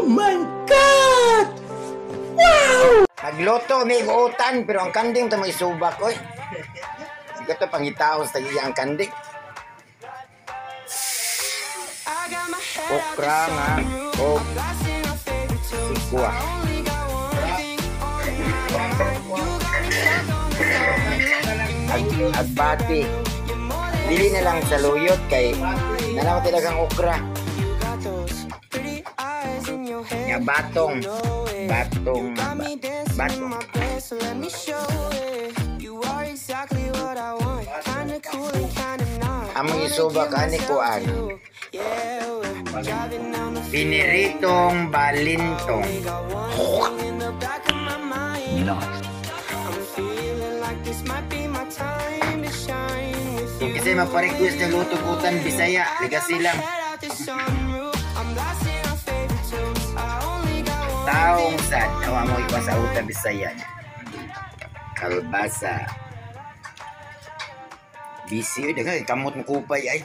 Oh my God! Wow! Nagloto, may guutan, pero ang kanding ito may subak, oy. Hindi ka ito pangitaos, tagiging ang kanding. Okra nga, o sikwa. Agbati. Dili na lang sa luyot kay nalaw talagang okra. Ya batong. Among isubak ani kuan. Piniritong balintong. Kung kasi maparequest ng luto-gutan Bisaya, ligas silang. Taong sad, nawa mo iwas sa uta Bisaya. Kalbasa. Busy, dagan kamot mo kupay ay.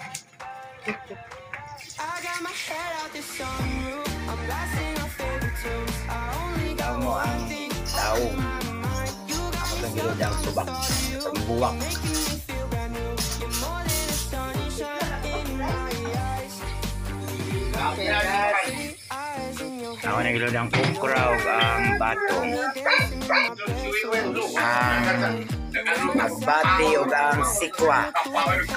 Taong mo ang taong. Ako lang gilod ang subak. Pagbuwak. Ako na gilod ang okra o ang batong. Ang agbati o ang sikwa.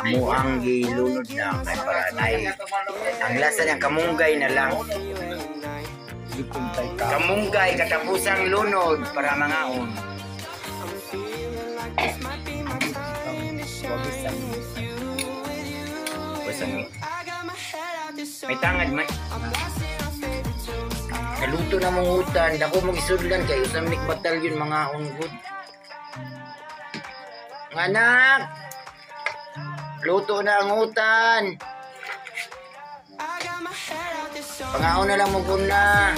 Amo ang gilunod na kay para nay. Ang lasa niyang kamunggay na lang. Kamunggay katapusang lunod para mangaon. May tangad man. Kaluto na mong utan, dako mong isudlan kayo sa mik batalyon mga unggod. Anak! Luto na ang utan. Pangaon na lang mo na.